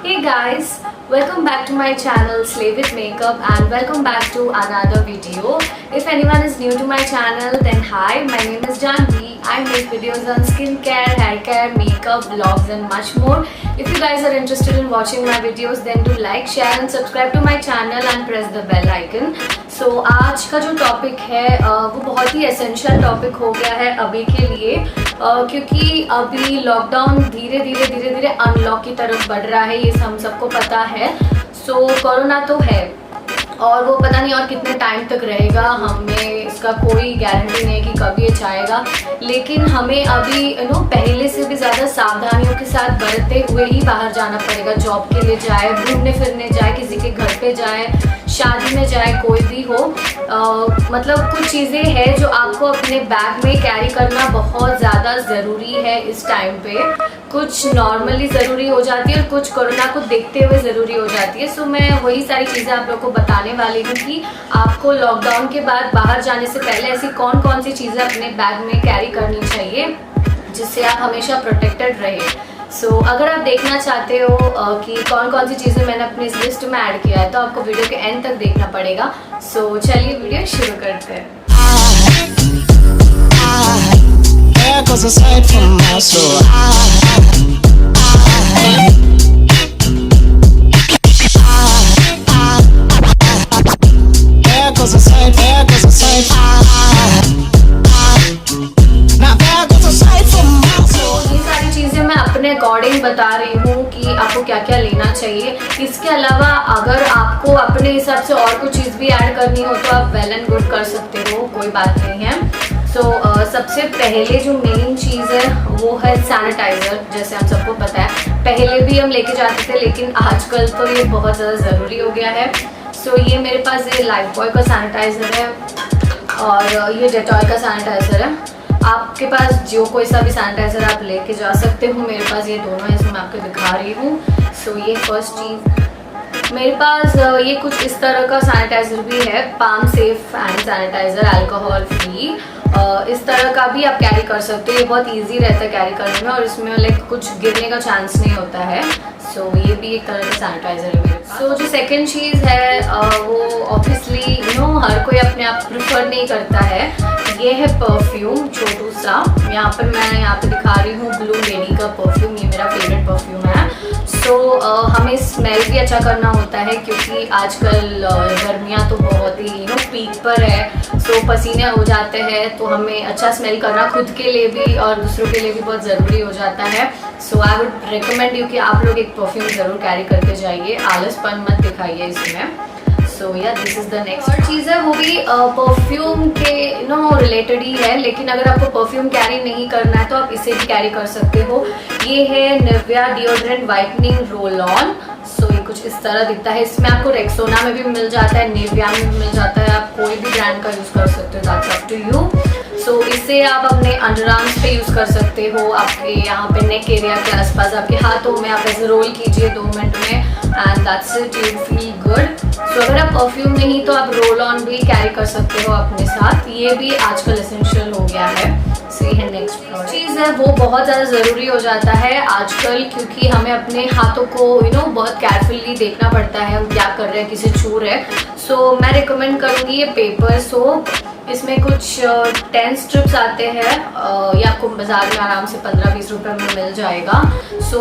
Hey guys, welcome back to my channel Slay with Makeup and welcome back to another video. If anyone is new to my channel then hi, my name is Janvi. I make videos on skincare, hair care, makeup, vlogs and much more. If you guys are interested in watching my videos then do like, share and subscribe to my channel and press the bell icon. So आज का जो topic है वो बहुत ही essential topic हो गया है अभी के लिए क्योंकि अभी लॉकडाउन धीरे धीरे अनलॉक की तरफ बढ़ रहा है, ये हम सबको पता है। सो कोरोना तो है और वो पता नहीं और कितने टाइम तक रहेगा, हमें इसका कोई गारंटी नहीं है कि कभी ये जाएगा। लेकिन हमें अभी पहले से भी ज़्यादा सावधानियों के साथ बरतते हुए ही बाहर जाना पड़ेगा। जॉब के लिए जाए, घूमने फिरने जाए, किसी के घर पे जाए, शादी में जाए, कोई भी हो। मतलब कुछ चीज़ें हैं जो आपको अपने बैग में कैरी करना बहुत ज़्यादा ज़रूरी है इस टाइम पे। कुछ नॉर्मली ज़रूरी हो जाती है और कुछ कोरोना को देखते हुए ज़रूरी हो जाती है। सो मैं वही सारी चीज़ें आप लोग को बताने वाली हूँ कि आपको लॉकडाउन के बाद बाहर जाने से पहले ऐसी कौन कौन सी चीज़ें अपने बैग में कैरी करनी चाहिए जिससे आप हमेशा प्रोटेक्टेड रहे। सो अगर आप देखना चाहते हो कि कौन कौन सी चीज़ें मैंने अपनी इस लिस्ट में ऐड किया है तो आपको वीडियो के एंड तक देखना पड़ेगा। सो चलिए वीडियो शुरू करते हैं। There goes a sight from my soul. There goes a sight, there goes a sight. Now there goes a sight from my soul. ये सारी चीज़ें मैं अपने अकॉर्डिंग बता रही हूँ कि आपको क्या क्या लेना चाहिए। इसके अलावा अगर आपको अपने हिसाब से और कुछ चीज़ भी ऐड करनी हो तो आप वेल एंड गुड कर सकते हो, कोई बात नहीं है। तो सबसे पहले जो मेन चीज़ है वो है सैनिटाइज़र। जैसे हम सबको पता है पहले भी हम लेके जाते थे लेकिन आजकल तो ये बहुत ज़्यादा ज़रूरी हो गया है। सो ये मेरे पास ये लाइफबॉय का सैनिटाइज़र है और ये डेटॉल का सैनिटाइज़र है। आपके पास जो कोई सा भी सैनिटाइज़र आप लेके जा सकते हो। मेरे पास ये दोनों है, इसमें मैं आपको दिखा रही हूँ। सो ये फर्स्ट चीज़ मेरे पास ये कुछ इस तरह का सैनिटाइज़र भी है, palm safe hand sanitizer, alcohol free. इस तरह का भी आप कैरी कर सकते हो। ये बहुत इजी रहता है कैरी करने में और इसमें लाइक कुछ गिरने का चांस नहीं होता है। सो ये भी एक तरह का सैनिटाइज़र है मेरे पास। सो जो सेकंड चीज़ है वो ऑब्वियसली हर कोई अपने आप प्रेफर नहीं करता है। ये है परफ्यूम, छोटू सा। मैं यहाँ पे दिखा रही हूँ ब्लू लेडी का परफ्यूम। ये मेरा फेवरेट परफ्यूम है। सो हमें स्मेल भी अच्छा करना होता है क्योंकि आजकल गर्मियाँ तो बहुत ही पीक पर है। सो पसीने हो जाते हैं तो हमें अच्छा स्मेल करना खुद के लिए भी और दूसरों के लिए भी बहुत ज़रूरी हो जाता है। So I would recommend you कि आप लोग एक परफ्यूम ज़रूर कैरी करके जाइए, आलसपन मत दिखाइए इसमें। सो या दिस इज़ द नेक्स्ट। और चीज़ है वो भी परफ्यूम के रिलेटेड ही है, लेकिन अगर आपको परफ्यूम कैरी नहीं करना है तो आप इसे भी कैरी कर सकते हो। ये है Nivea deodorant whitening roll on. So ये कुछ इस तरह दिखता है। इसमें आपको रेक्सोना में भी मिल जाता है, निविया में भी मिल जाता है, आप कोई भी ब्रांड का यूज़ कर सकते हो, दैट्स अप टू यू। सो इसे आप अपने अंडर आर्म्स पे यूज़ कर सकते हो, आपके यहाँ पे नेक एरिया के आसपास, आपके हाथों में आप ऐसे रोल कीजिए 2 मिनट में and that's it, you feel good. So अगर आप परफ्यूम नहीं तो आप रोल ऑन भी कैरी कर सकते हो अपने साथ, ये भी आजकल एसेंशियल हो गया है। सो ये है नेक्स्ट चीज़ है वो बहुत ज़्यादा ज़रूरी हो जाता है आजकल क्योंकि हमें अपने हाथों को बहुत केयरफुली देखना पड़ता है हम क्या कर रहे हैं, किसी छू रहे हैं। सो मैं रिकमेंड करूँगी ये पेपर सोप। इसमें कुछ 10 स्ट्रिप्स आते हैं, ये आपको बाज़ार में आराम से 15-20 रुपये में मिल जाएगा। सो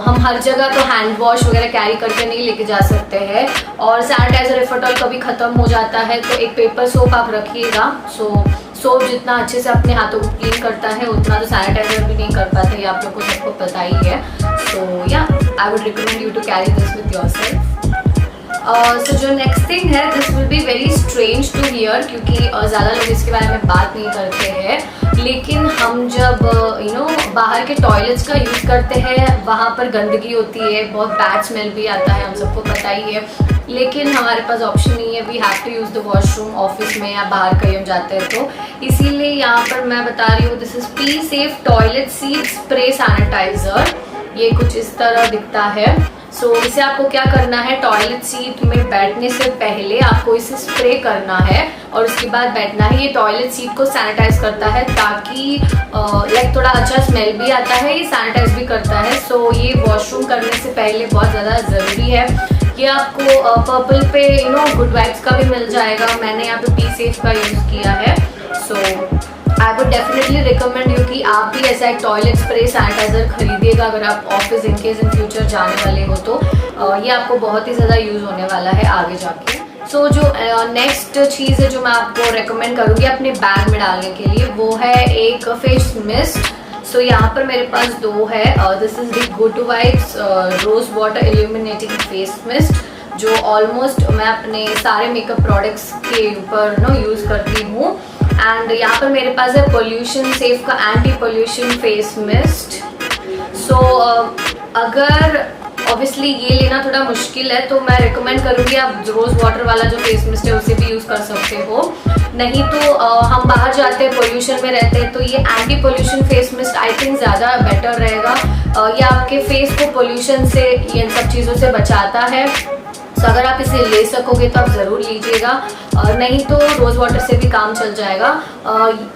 हम हर जगह तो हैंड वॉश वगैरह कैरी करके नहीं लेके जा सकते हैं और सैनिटाइज़र इफ एट ऑल कभी ख़त्म हो जाता है तो एक पेपर सोप आप रखिएगा। सो सोप जितना अच्छे से अपने हाथों को क्लीन करता है उतना तो सैनिटाइज़र भी नहीं कर पाता, ये आप लोग को सबको पता ही है। सो या I would recommend you to carry this with yourself. So जो नेक्स्ट थिंग है this will be very strange to hear क्योंकि ज़्यादा लोग इसके बारे में बात नहीं करते हैं, लेकिन हम जब बाहर के टॉयलेट्स का यूज़ करते हैं वहाँ पर गंदगी होती है, बहुत बैड स्मेल भी आता है, हम सबको पता ही है। लेकिन हमारे पास ऑप्शन नहीं है, we have to use the washroom office में या बाहर कहीं हम जाते हैं तो इसीलिए यहाँ पर मैं बता रही हूँ this is Pee Safe toilet seat spray sanitizer. ये कुछ इस तरह दिखता है। सो इसे आपको क्या करना है, टॉयलेट सीट में बैठने से पहले आपको इसे स्प्रे करना है और उसके बाद बैठना है। ये टॉयलेट सीट को सैनिटाइज करता है ताकि लाइक थोड़ा अच्छा स्मेल भी आता है, ये सैनिटाइज भी करता है। सो ये वॉशरूम करने से पहले बहुत ज़्यादा ज़रूरी है। ये आपको पर्पल पे गुड वाइब्स का भी मिल जाएगा। मैंने यहाँ पे बी सेफ का यूज़ किया है। So I would definitely recommend you कि आप भी ऐसा एक टॉयलेट स्प्रे सैनिटाइजर खरीदिएगा अगर आप office in case in future जाने वाले हो तो ये आपको बहुत ही ज़्यादा यूज़ होने वाला है आगे जाके। सो जो नेक्स्ट चीज़ है जो मैं आपको रेकमेंड करूँगी अपने बैग में डालने के लिए, वो है एक फेस मिस्ट। सो यहाँ पर मेरे पास 2 है। This is the good vibes rose water illuminating face mist, जो ऑलमोस्ट मैं अपने सारे मेकअप प्रोडक्ट्स के ऊपर यूज़ करती हूँ। एंड यहाँ पर मेरे पास है पोल्यूशन सेफ का एंटी पोल्यूशन फेस मिस्ट। सो अगर ऑब्वियसली ये लेना थोड़ा मुश्किल है तो मैं रिकमेंड करूँगी आप रोज़ वाटर वाला जो फेस मिस्ट है उसे भी यूज़ कर सकते हो। नहीं तो हम बाहर जाते हैं, पोल्यूशन में रहते हैं, तो ये anti pollution face mist I think ज़्यादा बेटर रहेगा। ये आपके फेस को पोल्यूशन से, इन सब चीज़ों से बचाता है। तो अगर आप इसे ले सकोगे तो आप ज़रूर लीजिएगा, नहीं तो रोज़ वाटर से भी काम चल जाएगा।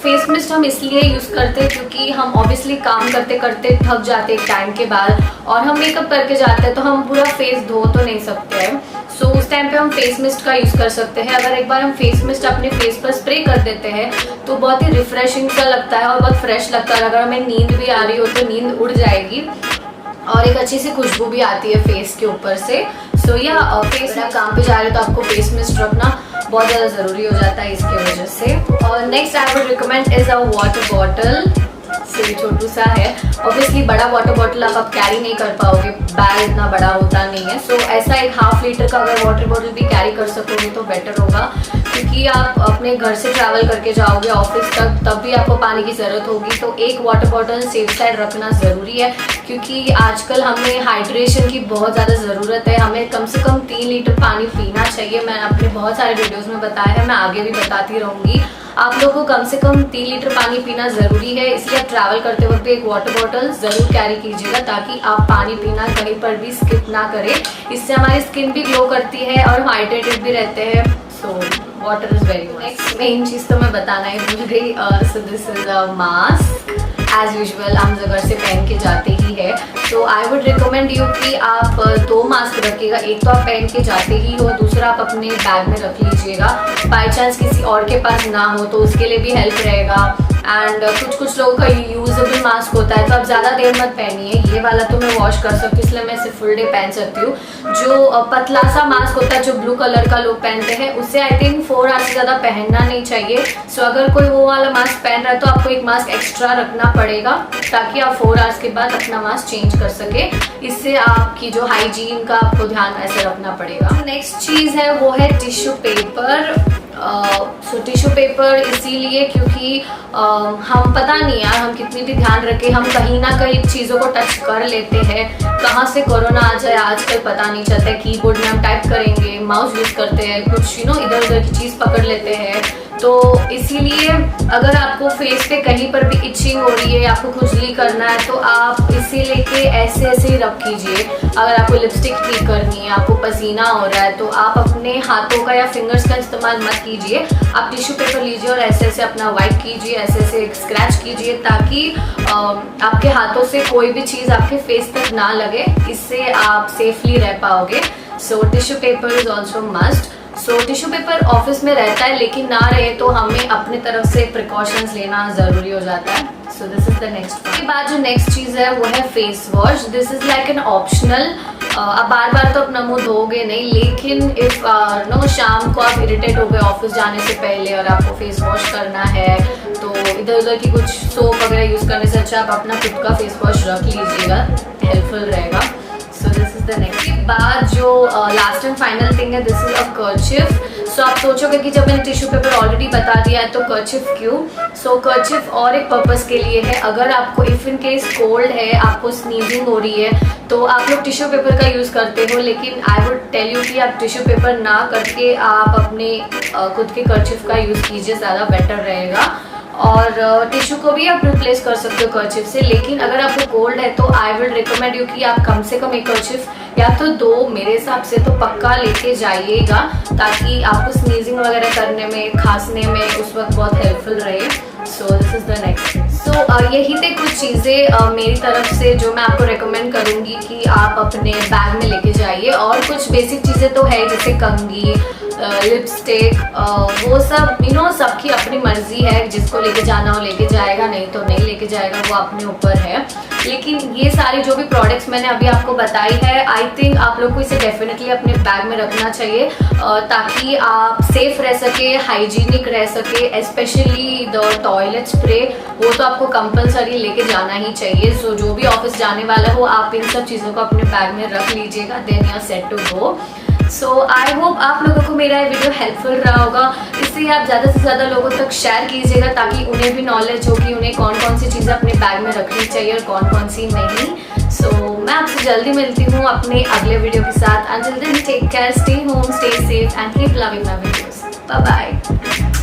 फेस मिस्ट हम इसलिए यूज़ करते हैं क्योंकि हम ऑब्वियसली काम करते करते थक जाते हैं एक टाइम के बाद और हम मेकअप करके जाते हैं तो हम पूरा फेस धो तो नहीं सकते हैं। सो उस टाइम पे हम फेस मिस्ट का यूज़ कर सकते हैं। अगर एक बार हम फेस मिस्ट अपने फेस पर स्प्रे कर देते हैं तो बहुत ही रिफ्रेशिंग सा लगता है और बहुत फ्रेश लगता है। अगर हमें नींद भी आ रही हो तो नींद उड़ जाएगी और एक अच्छी सी खुशबू भी आती है फेस के ऊपर से। सो या फेस में काम पे जा रहे हो तो आपको फेस मिस्ट रखना बहुत ज़्यादा ज़रूरी हो जाता है इसके वजह से। और next I would recommend is a water bottle. से छोटू सा है, ऑब्वियसली बड़ा वाटर बॉटल आप कैरी नहीं कर पाओगे, बैग इतना बड़ा होता नहीं है। सो ऐसा एक 1/2 लीटर का अगर वाटर बॉटल भी कैरी कर सकोगे तो बेटर होगा, क्योंकि आप अपने घर से ट्रैवल करके जाओगे ऑफिस तक तब भी आपको पानी की ज़रूरत होगी। तो एक वाटर बॉटल सेफ साइड रखना ज़रूरी है, क्योंकि आजकल हमें हाइड्रेशन की बहुत ज़्यादा ज़रूरत है। हमें कम से कम 3 लीटर पानी पीना चाहिए। मैंने अपने बहुत सारे वीडियोज़ में बताया है, मैं आगे भी बताती रहूँगी। आप लोगों को कम से कम 3 लीटर पानी पीना ज़रूरी है, इसलिए आप ट्रैवल करते वक्त एक वाटर बॉटल ज़रूर कैरी कीजिएगा ताकि आप पानी पीना कहीं पर भी स्किप ना करें। इससे हमारी स्किन भी ग्लो करती है और हम हाइड्रेटेड भी रहते हैं। So water is very much. Next main चीज़ तो मैं बताना ही भूल गई। So this is a mask. As usual हम घर से पहन के जाते ही है, तो आई वुड रिकमेंड यू कि आप 2 मास्क रखिएगा। एक तो आप पहन के जाते ही हो, दूसरा आप अपने बैग में रख लीजिएगा। बाई चांस किसी और के पास ना हो तो उसके लिए भी हेल्प रहेगा। एंड कुछ लोगों का यूजेबल मास्क होता है तो आप ज़्यादा देर मत पहनिए। ये वाला तो मैं वॉश कर सकती हूँ, इसलिए मैं इसे फुल डे पहन सकती हूँ। जो पतला सा मास्क होता है जो ब्लू कलर का लोग पहनते हैं, उसे आई थिंक 4 आवर्स से ज़्यादा पहनना नहीं चाहिए। सो अगर कोई वो वाला मास्क पहन रहा है तो आपको एक मास्क एक्स्ट्रा रखना पड़ेगा ताकि आप 4 आवर्स के बाद अपना मास्क चेंज कर सके। इससे आपकी जो हाइजीन का आपको ध्यान ऐसे रखना पड़ेगा। नेक्स्ट चीज़ है वो है टिश्यू पेपर। सो टिश्यू पेपर इसीलिए क्योंकि हम पता नहीं यार, हम कितनी भी ध्यान रखें, हम कहीं ना कहीं चीज़ों को टच कर लेते हैं। कहाँ से कोरोना आ जाए आजकल पता नहीं चलता है। कीबोर्ड में हम टाइप करेंगे, माउस यूज़ करते हैं, कुछ इधर उधर की चीज़ पकड़ लेते हैं। तो इसीलिए अगर आपको फेस पे कहीं पर भी इचिंग हो रही है, आपको खुजली करना है, तो आप इसे लेके ऐसे ऐसे ही रख कीजिए। अगर आपको लिपस्टिक ठीक करनी है, आपको पसीना हो रहा है, तो आप अपने हाथों का या फिंगर्स का इस्तेमाल मत कीजिए। आप टिश्यू पेपर लीजिए और ऐसे ऐसे अपना वाइप कीजिए, ऐसे ऐसे स्क्रैच कीजिए ताकि आपके हाथों से कोई भी चीज़ आपके फेस तक ना लगे। इससे आप सेफली रह पाओगे। So tissue paper is also must. So tissue paper office में रहता है, लेकिन ना रहे तो हमें अपने तरफ से प्रिकॉशंस लेना ज़रूरी हो जाता है। सो दिस इज़ द नेक्स्ट। इसके बाद जो नेक्स्ट चीज़ है वो है face wash. This is like an optional. आप बार बार तो अपना मुंह धोगे नहीं, लेकिन इफ़ शाम को आप इरिटेट हो गए ऑफिस जाने से पहले और आपको फेस वॉश करना है, तो इधर उधर की कुछ सोप वगैरह यूज़ करने से अच्छा आप अपना खुद का फेस वॉश रख लीजिएगा, हेल्पफुल रहेगा। सो दिस इज़ द नेक्स्ट। बाद जो लास्ट एंड फाइनल थिंग है, दिस इज़ अ कर्चिफ। सो आप सोचोगे कि जब मैंने टिश्यू पेपर ऑलरेडी बता दिया है तो कर्चिफ क्यों? सो कर्चिफ और एक पर्पज़ के लिए है। अगर आपको इफ़ इन केस कोल्ड है, आपको स्नीजिंग हो रही है, तो आप लोग टिश्यू पेपर का यूज़ करते हो, लेकिन आई वुड टेल यू कि आप टिश्यू पेपर ना करके आप अपने खुद के कर्चिफ का यूज़ कीजिए, ज़्यादा बेटर रहेगा। और टिश्यू को भी आप रिप्लेस कर सकते हो कर्चिफ से। लेकिन अगर आपको कोल्ड है तो आई विल रिकमेंड यू कि आप कम से कम एक कर्चिफ या तो 2 मेरे हिसाब से तो पक्का लेके जाइएगा, ताकि आपको स्नीजिंग वगैरह करने में, खांसने में उस वक्त बहुत हेल्पफुल रहे। So this is the next. So यही थे कुछ चीज़ें मेरी तरफ से जो मैं आपको रेकमेंड करूँगी कि आप अपने बैग में लेके जाइए। और कुछ बेसिक चीज़ें तो है जैसे कंघी, लिपस्टिक, वो सब सबकी अपनी मर्जी है, जिसको लेके जाना हो लेके जाएगा, नहीं तो नहीं लेके जाएगा, वो अपने ऊपर है। लेकिन ये सारे जो भी प्रोडक्ट्स मैंने अभी आपको बताई है, आई थिंक आप लोग को इसे डेफिनेटली अपने बैग में रखना चाहिए, ताकि आप सेफ रह सके, हाइजीनिक रह सके। स्पेशली द टॉयलेट स्प्रे, वो तो आपको कंपलसरी लेके जाना ही चाहिए। सो जो भी ऑफिस जाने वाला हो, आप इन सब चीज़ों को अपने बैग में रख लीजिएगा, then you are set to go. So I hope आप लोगों को मेरा ये वीडियो हेल्पफुल रहा होगा। इससे आप ज़्यादा से ज़्यादा लोगों तक शेयर कीजिएगा, ताकि उन्हें भी नॉलेज हो कि उन्हें कौन कौन सी चीज़ें अपने बैग में रखनी चाहिए और कौन कौन सी नहीं। सो मैं आपसे जल्दी मिलती हूँ अपने अगले वीडियो के साथ। Until then take care, stay home, stay safe and keep loving my videos. Bye bye.